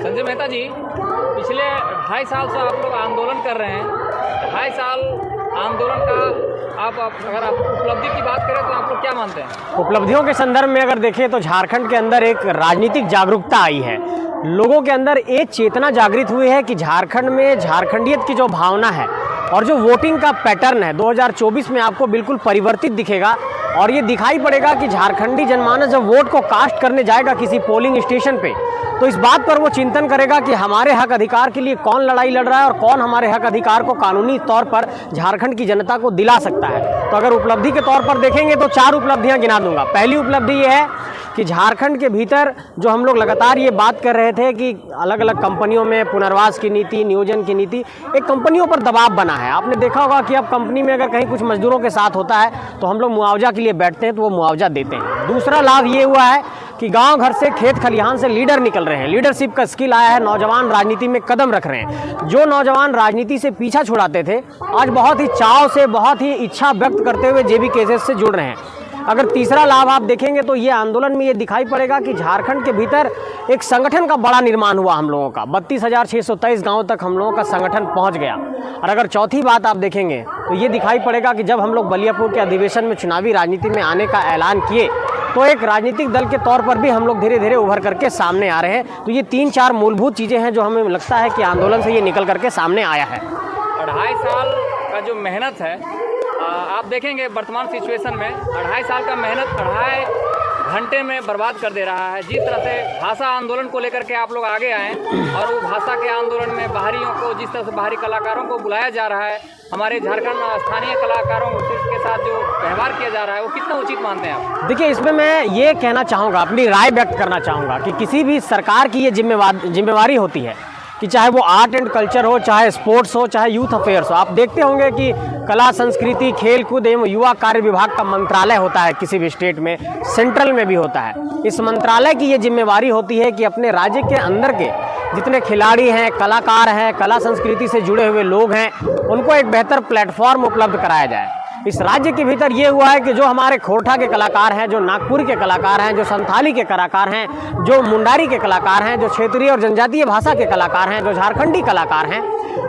संजय मेहता जी, पिछले 2.5 साल से आप लोग आंदोलन कर रहे हैं। 2.5 साल आंदोलन का आप अगर आप उपलब्धि की बात करें तो आप लोग क्या मानते हैं? उपलब्धियों के संदर्भ में अगर देखें तो झारखंड के अंदर एक राजनीतिक जागरूकता आई है। लोगों के अंदर एक चेतना जागृत हुई है कि झारखंड में झारखंडियत की जो भावना है और जो वोटिंग का पैटर्न है 2024 में आपको बिल्कुल परिवर्तित दिखेगा। और ये दिखाई पड़ेगा कि झारखंडी जनमानस जब वोट को कास्ट करने जाएगा किसी पोलिंग स्टेशन पे, तो इस बात पर वो चिंतन करेगा कि हमारे हक अधिकार के लिए कौन लड़ाई लड़ रहा है और कौन हमारे हक अधिकार को कानूनी तौर पर झारखंड की जनता को दिला सकता है। तो अगर उपलब्धि के तौर पर देखेंगे तो 4 उपलब्धियां गिना दूंगा। पहली उपलब्धि ये है कि झारखंड के भीतर जो हम लोग लगातार ये बात कर रहे थे कि अलग अलग कंपनियों में पुनर्वास की नीति, नियोजन की नीति, एक कंपनियों पर दबाव बना है। आपने देखा होगा कि अब कंपनी में अगर कहीं कुछ मजदूरों के साथ होता है तो हम लोग मुआवजा के लिए बैठते हैं तो वो मुआवजा देते हैं। दूसरा लाभ ये हुआ है कि गांव घर से, खेत खलिहान से लीडर निकल रहे हैं। लीडरशिप का स्किल आया है, नौजवान राजनीति में कदम रख रहे हैं। जो नौजवान राजनीति से पीछा छुड़ाते थे आज बहुत ही चाव से, बहुत ही इच्छा व्यक्त करते हुए जेबी केसेस से जुड़ रहे हैं। अगर तीसरा लाभ आप देखेंगे तो ये आंदोलन में ये दिखाई पड़ेगा कि झारखंड के भीतर एक संगठन का बड़ा निर्माण हुआ हम लोगों का। 32,623 गाँव तक हम लोगों का संगठन पहुंच गया। और अगर चौथी बात आप देखेंगे तो ये दिखाई पड़ेगा कि जब हम लोग बलियापुर के अधिवेशन में चुनावी राजनीति में आने का ऐलान किए तो एक राजनीतिक दल के तौर पर भी हम लोग धीरे धीरे उभर करके सामने आ रहे हैं। तो ये 3-4 मूलभूत चीज़ें हैं जो हमें लगता है कि आंदोलन से ये निकल करके सामने आया है। 2.5 साल का जो मेहनत है, आप देखेंगे वर्तमान सिचुएशन में 2.5 साल का मेहनत 2.5 घंटे में बर्बाद कर दे रहा है। जिस तरह से भाषा आंदोलन को लेकर के आप लोग आगे आए और वो भाषा के आंदोलन में बाहरियों को, जिस तरह से बाहरी कलाकारों को बुलाया जा रहा है, हमारे झारखंड स्थानीय कलाकारों के साथ जो व्यवहार किया जा रहा है, वो कितना उचित मानते हैं आप? देखिए, इसमें मैं ये कहना चाहूँगा, अपनी राय व्यक्त करना चाहूँगा कि किसी भी सरकार की ये जिम्मेवारी होती है कि चाहे वो आर्ट एंड कल्चर हो, चाहे स्पोर्ट्स हो, चाहे यूथ अफेयर्स हो। आप देखते होंगे कि कला, संस्कृति, खेल कूद एवं युवा कार्य विभाग का मंत्रालय होता है किसी भी स्टेट में, सेंट्रल में भी होता है। इस मंत्रालय की ये जिम्मेवारी होती है कि अपने राज्य के अंदर के जितने खिलाड़ी हैं, कलाकार हैं, कला संस्कृति से जुड़े हुए लोग हैं, उनको एक बेहतर प्लेटफॉर्म उपलब्ध कराया जाए। इस राज्य के भीतर ये हुआ है कि जो हमारे खोरठा के कलाकार हैं, जो नागपुर के कलाकार हैं, जो संथाली के कलाकार हैं, जो मुंडारी के कलाकार हैं, जो क्षेत्रीय और जनजातीय भाषा के कलाकार हैं, जो झारखंडी कलाकार हैं,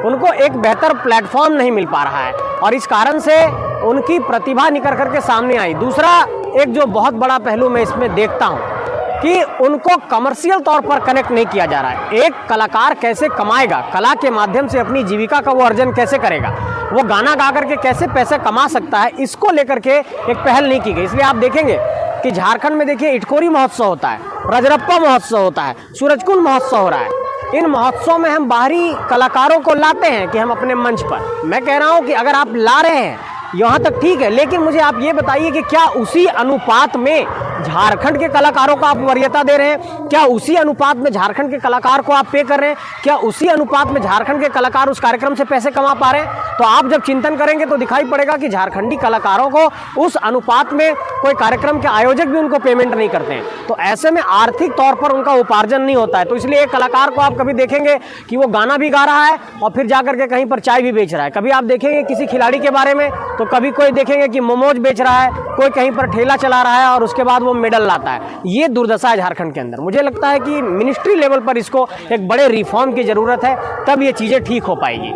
उनको एक बेहतर प्लेटफॉर्म नहीं मिल पा रहा है और इस कारण से उनकी प्रतिभा निकल करके सामने आई। दूसरा एक जो बहुत बड़ा पहलू मैं इसमें देखता हूँ कि उनको कमर्शियल तौर पर कनेक्ट नहीं किया जा रहा है। एक कलाकार कैसे कमाएगा, कला के माध्यम से अपनी जीविका का वो अर्जन कैसे करेगा, वो गाना गा करके कैसे पैसे कमा सकता है, इसको लेकर के एक पहल नहीं की गई। इसलिए आप देखेंगे कि झारखंड में देखिए इटकोरी महोत्सव होता है, रजरप्पा महोत्सव होता है, सूरजकुंड महोत्सव हो रहा है। इन महोत्सव में हम बाहरी कलाकारों को लाते हैं कि हम अपने मंच पर, मैं कह रहा हूँ कि अगर आप ला रहे हैं यहाँ तक ठीक है, लेकिन मुझे आप ये बताइए कि क्या उसी अनुपात में झारखंड के कलाकारों को आप वरीयता दे रहे हैं? क्या उसी अनुपात में झारखंड के कलाकार को आप पे कर रहे हैं? क्या उसी अनुपात में झारखंड के कलाकार उस कार्यक्रम से पैसे कमा पा रहे हैं? तो आप जब चिंतन करेंगे तो दिखाई पड़ेगा कि झारखंडी कलाकारों को उस अनुपात में कोई कार्यक्रम के आयोजक भी उनको पेमेंट नहीं करते हैं। तो ऐसे में आर्थिक तौर पर उनका उपार्जन नहीं होता है। तो इसलिए एक कलाकार को आप कभी देखेंगे कि वो गाना भी गा रहा है और फिर जाकर के कहीं पर चाय भी बेच रहा है। कभी आप देखेंगे किसी खिलाड़ी के बारे में तो कभी कोई देखेंगे कि मोमोज बेच रहा है, कोई कहीं पर ठेला चला रहा है और उसके बाद वो मेडल लाता है। ये दुर्दशा है झारखंड के अंदर। मुझे लगता है कि मिनिस्ट्री लेवल पर इसको एक बड़े रिफॉर्म की जरूरत है, तब ये चीज़ें ठीक हो पाएगी।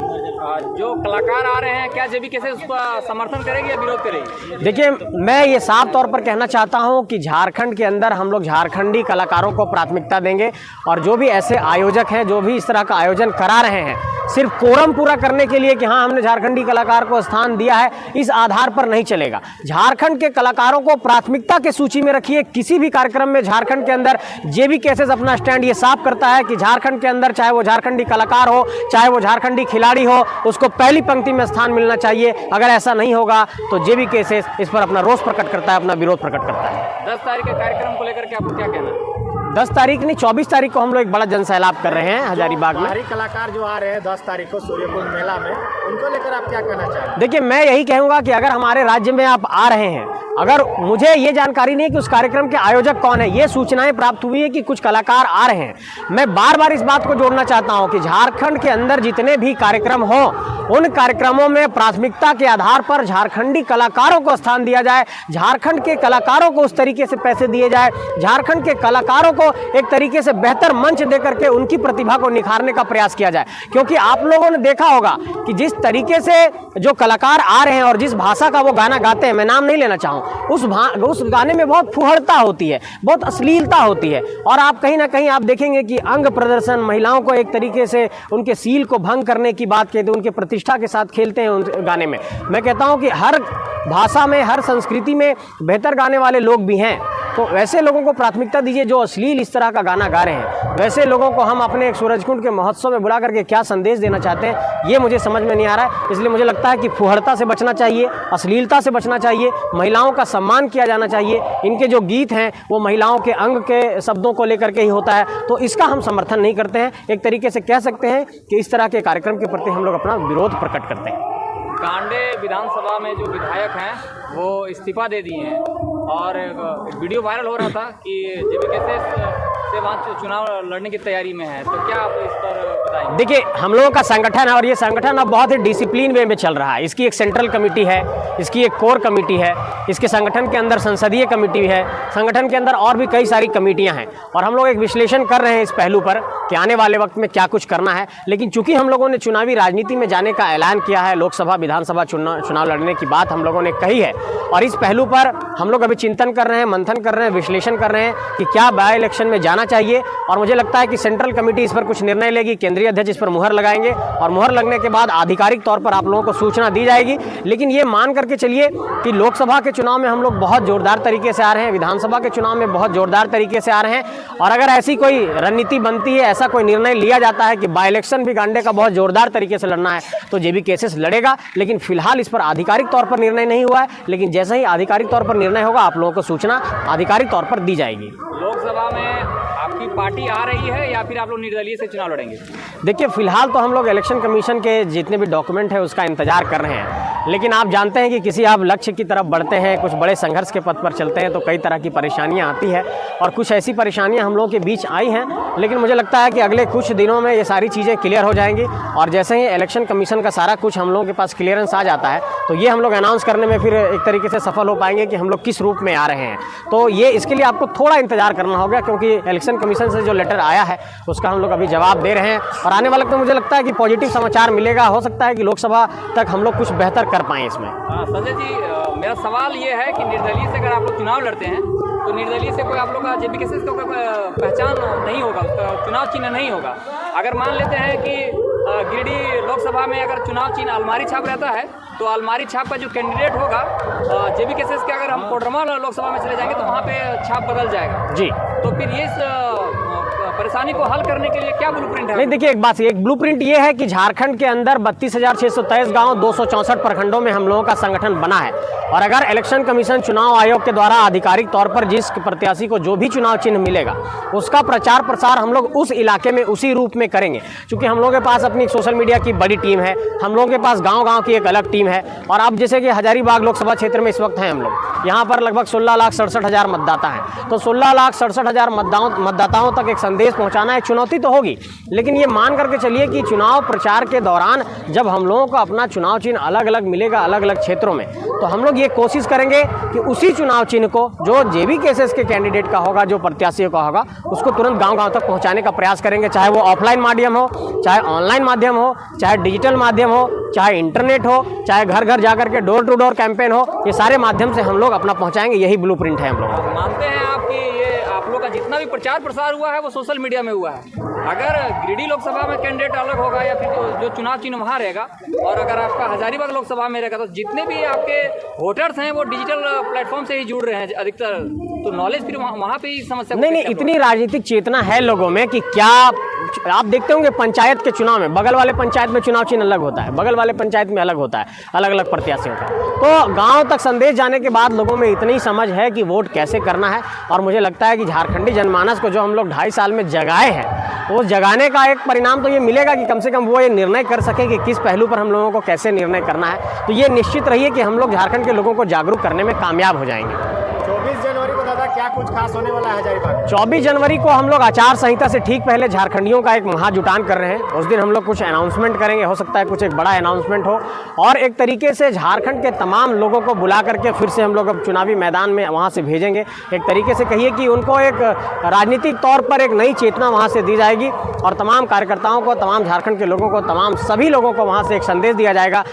जो कलाकार आ रहे हैं, क्या जेबी कैसे उसका समर्थन करेगी या विरोध करेगी? देखिए, मैं ये साफ तौर पर कहना चाहता हूं कि झारखंड के अंदर हम लोग झारखंडी कलाकारों को प्राथमिकता देंगे और जो भी ऐसे आयोजक हैं, जो भी इस तरह का आयोजन करा रहे हैं, सिर्फ कोरम पूरा करने के लिए कि हाँ हमने झारखंडी कलाकार को स्थान दिया है, इस आधार पर नहीं चलेगा। झारखंड के कलाकारों को प्राथमिकता के सूची में रखिए। किसी भी कार्यक्रम में झारखंड के अंदर जेबी केसेस अपना स्टैंड ये साफ करता है कि झारखंड के अंदर चाहे वो झारखंडी कलाकार हो, चाहे वो झारखंडी खिलाड़ी हो, उसको पहली पंक्ति में स्थान मिलना चाहिए। अगर ऐसा नहीं होगा तो जेबी केसेस इस पर अपना रोष प्रकट करता है, अपना विरोध प्रकट करता है। 10 तारीख के कार्यक्रम को लेकर के आपको क्या कहना है? 10 तारीख नहीं, 24 तारीख को हम लोग एक बड़ा जनसैलाब कर रहे हैं हजारीबाग में। बाहरी कलाकार जो आ रहे हैं 10 तारीख को सूर्यकुंड मेला में, उनको लेकर आप क्या कहना चाहेंगे? देखिए, मैं यही कहूँगा कि अगर हमारे राज्य में आप आ रहे हैं, अगर मुझे ये जानकारी नहीं है कि उस कार्यक्रम के आयोजक कौन है, ये सूचनाएं प्राप्त हुई है कि कुछ कलाकार आ रहे हैं। मैं बार बार इस बात को जोड़ना चाहता हूं कि झारखंड के अंदर जितने भी कार्यक्रम हो, उन कार्यक्रमों में प्राथमिकता के आधार पर झारखंडी कलाकारों को स्थान दिया जाए, झारखंड के कलाकारों को उस तरीके से पैसे दिए जाए, झारखंड के कलाकारों को एक तरीके से बेहतर मंच दे करके उनकी प्रतिभा को निखारने का प्रयास किया जाए। क्योंकि आप लोगों ने देखा होगा कि जिस तरीके से जो कलाकार आ रहे हैं और जिस भाषा का वो गाना गाते हैं, मैं नाम नहीं लेना चाहूँ, उस गाने में बहुत फुहड़ता होती है, बहुत अश्लीलता होती है। और आप कहीं ना कहीं आप देखेंगे कि अंग प्रदर्शन, महिलाओं को एक तरीके से उनके सील को भंग करने की बात कहते हैं, उनके प्रतिष्ठा के साथ खेलते हैं उन गाने में। मैं कहता हूं कि हर भाषा में, हर संस्कृति में बेहतर गाने वाले लोग भी हैं, तो वैसे लोगों को प्राथमिकता दीजिए जो अश्लील इस तरह का गाना गा रहे हैं। वैसे लोगों को हम अपने एक सूरजकुंड के महोत्सव में बुला करके क्या संदेश देना चाहते हैं, ये मुझे समझ में नहीं आ रहा है। इसलिए मुझे लगता है कि फुहड़ता से बचना चाहिए, अश्लीलता से बचना चाहिए, महिलाओं का सम्मान किया जाना चाहिए। इनके जो गीत हैं वो महिलाओं के अंग के शब्दों को लेकर के ही होता है, तो इसका हम समर्थन नहीं करते हैं। एक तरीके से कह सकते हैं कि इस तरह के कार्यक्रम के प्रति हम लोग अपना विरोध प्रकट करते हैं। कांडे विधानसभा में जो विधायक हैं वो इस्तीफा दे दिए हैं और एक वीडियो वायरल हो रहा था कि जेबीके से वहाँ चुनाव लड़ने की तैयारी में है, तो क्या आप इस पर बताएंगे? देखिए, हम लोगों का संगठन है और ये संगठन अब बहुत ही डिसिप्लिन वे में चल रहा है। इसकी एक सेंट्रल कमेटी है, इसकी एक कोर कमेटी है, इसके संगठन के अंदर संसदीय कमेटी है, संगठन के अंदर और भी कई सारी कमेटियां हैं और हम लोग एक विश्लेषण कर रहे हैं इस पहलू पर कि आने वाले वक्त में क्या कुछ करना है। लेकिन चूंकि हम लोगों ने चुनावी राजनीति में जाने का ऐलान किया है, लोकसभा विधानसभा चुनाव लड़ने की बात हम लोगों ने कही है और इस पहलू पर हम लोग अभी चिंतन कर रहे हैं, मंथन कर रहे हैं, विश्लेषण कर रहे हैं कि क्या बाय इलेक्शन में जाना चाहिए। और मुझे लगता है कि सेंट्रल कमेटी इस पर कुछ निर्णय लेगी, केंद्रीय अध्यक्ष इस पर मुहर लगाएंगे और मुहर लगने के बाद आधिकारिक तौर पर आप लोगों को सूचना दी जाएगी। लेकिन ये मान करके चलिए कि लोकसभा के चुनाव में हम लोग बहुत जोरदार तरीके से आ रहे हैं, विधानसभा के चुनाव में बहुत जोरदार तरीके से आ रहे हैं और अगर ऐसी कोई रणनीति बनती है, ऐसा कोई निर्णय लिया जाता है कि बाय इलेक्शन भी गांडे का बहुत जोरदार तरीके से लड़ना है, तो जेबीकेएसएस लड़ेगा। लेकिन फिलहाल इस पर आधिकारिक तौर पर निर्णय नहीं हुआ है, लेकिन जैसे ही आधिकारिक तौर पर निर्णय होगा आप लोगों को सूचना आधिकारिक तौर पर दी जाएगी। लोकसभा में आपकी पार्टी आ रही है या फिर आप लोग निर्दलीय से चुनाव लड़ेंगे? देखिए, फिलहाल तो हम लोग इलेक्शन कमीशन के जितने भी डॉक्यूमेंट है उसका इंतजार कर रहे हैं, लेकिन आप जानते हैं कि किसी आप लक्ष्य की तरफ बढ़ते हैं, कुछ बड़े संघर्ष के पथ पर चलते हैं तो कई तरह की परेशानियां आती है और कुछ ऐसी परेशानियां हम लोगों के बीच आई हैं। लेकिन मुझे लगता है कि अगले कुछ दिनों में ये सारी चीज़ें क्लियर हो जाएंगी और जैसे ही इलेक्शन कमीशन का सारा कुछ हम लोगों के पास क्लियरेंस आ जाता है तो ये हम लोग अनाउंस करने में फिर एक तरीके से सफल हो पाएंगे कि हम लोग किस रूप में आ रहे हैं। तो ये इसके लिए आपको थोड़ा इंतजार करना होगा, क्योंकि इलेक्शन कमीशन से जो लेटर आया है उसका हम लोग अभी जवाब दे रहे हैं और आने वाले वक्त में मुझे लगता है कि पॉजिटिव समाचार मिलेगा। हो सकता है कि लोकसभा तक हम लोग कुछ बेहतर कर पाएँ इसमें। संजय जी, मेरा सवाल ये है कि निर्दलीय से अगर आप लोग चुनाव लड़ते हैं तो निर्दलीय से कोई आप लोग का जेबीकेएसएस का पहचान नहीं होगा, उसका चुनाव चिन्ह नहीं होगा। अगर मान लेते हैं कि गिरिडीह लोकसभा में अगर चुनाव चिन्ह अलमारी छाप रहता है तो अलमारी छाप का जो कैंडिडेट होगा जेबीकेएसएस के, अगर हम कोडरमा लोकसभा में चले जाएंगे तो वहाँ पे छाप बदल जाएगा जी। तो फिर ये परेशानी को हल करने के लिए क्या ब्लूप्रिंट है? नहीं, देखिए, एक ब्लूप्रिंट ये है कि झारखंड के अंदर 32,623 गांव 264 प्रखंडों में हम लोगों का संगठन बना है और अगर इलेक्शन कमीशन चुनाव आयोग के द्वारा आधिकारिक तौर पर जिस प्रत्याशी को जो भी चुनाव चिन्ह मिलेगा उसका प्रचार प्रसार हम लोग उस इलाके में उसी रूप में करेंगे। क्योंकि हम लोगों के पास अपनी सोशल मीडिया की बड़ी टीम है, हम लोगों के पास गाँव की एक अलग टीम है और अब जैसे कि हजारीबाग लोकसभा क्षेत्र में इस वक्त हैं हम लोग, यहाँ पर लगभग 16,67,000 मतदाता हैं। तो 16,67,000 मतदाताओं तक एक संदेश पहुंचाना एक चुनौती तो होगी, लेकिन ये मान करके चलिए कि चुनाव प्रचार के दौरान जब हम लोगों को अपना चुनाव चिन्ह अलग अलग मिलेगा अलग अलग क्षेत्रों में, तो हम लोग ये कोशिश करेंगे कि उसी चुनाव चिन्ह को जो जेबीकेएसएस के कैंडिडेट का होगा, जो प्रत्याशी का होगा, उसको तुरंत गांव तक पहुंचाने का प्रयास करेंगे। चाहे वो ऑफलाइन माध्यम हो, चाहे ऑनलाइन माध्यम हो, चाहे डिजिटल माध्यम हो, चाहे इंटरनेट हो, चाहे घर घर जाकर के डोर टू डोर कैंपेन हो, ये सारे माध्यम से हम लोग अपना पहुंचाएंगे। यही ब्लूप्रिंट है हम लोग। मानते हैं आपकी ये आप लोग का जितना भी प्रचार प्रसार हुआ है वो सोशल मीडिया में हुआ है। अगर गिरिडीह लोकसभा में कैंडिडेट अलग होगा या फिर जो चुनाव चिन्ह वहाँ रहेगा और अगर आपका हजारीबाग लोकसभा में रहेगा तो जितने भी आपके वोटर्स हैं वो डिजिटल प्लेटफॉर्म से ही जुड़ रहे हैं अधिकतर, तो नॉलेज फिर वहाँ पे ही समस्या नहीं, इतनी राजनीतिक चेतना है लोगों में कि क्या आप देखते होंगे पंचायत के चुनाव में बगल वाले पंचायत में चुनाव चिन्ह अलग होता है, बगल वाले पंचायत में अलग होता है, अलग अलग प्रत्याशियों का। तो गांव तक संदेश जाने के बाद लोगों में इतनी समझ है कि वोट कैसे करना है और मुझे लगता है कि झारखंडी जनमानस को जो हम लोग 2.5 साल में जगाए हैं वो जगाने का एक परिणाम तो ये मिलेगा कि कम से कम वो ये निर्णय कर सके कि किस पहलू पर हम लोगों को कैसे निर्णय करना है। तो ये निश्चित रहिए कि हम लोग झारखंड के लोगों को जागरूक करने में कामयाब हो जाएंगे। 24 जनवरी को दादा क्या कुछ खास होने वाला है हजारीबाग में? 24 जनवरी को हम लोग आचार संहिता से ठीक पहले झारखंडियों का एक महाजुटान कर रहे हैं। उस दिन हम लोग कुछ अनाउंसमेंट करेंगे, हो सकता है कुछ एक बड़ा अनाउंसमेंट हो, और एक तरीके से झारखंड के तमाम लोगों को बुला करके फिर से हम लोग अब चुनावी मैदान में वहाँ से भेजेंगे। एक तरीके से कहिए कि उनको एक राजनीतिक तौर पर एक नई चेतना वहाँ से दी जाएगी और तमाम कार्यकर्ताओं को, तमाम झारखंड के लोगों को, तमाम सभी लोगों को वहाँ से एक संदेश दिया जाएगा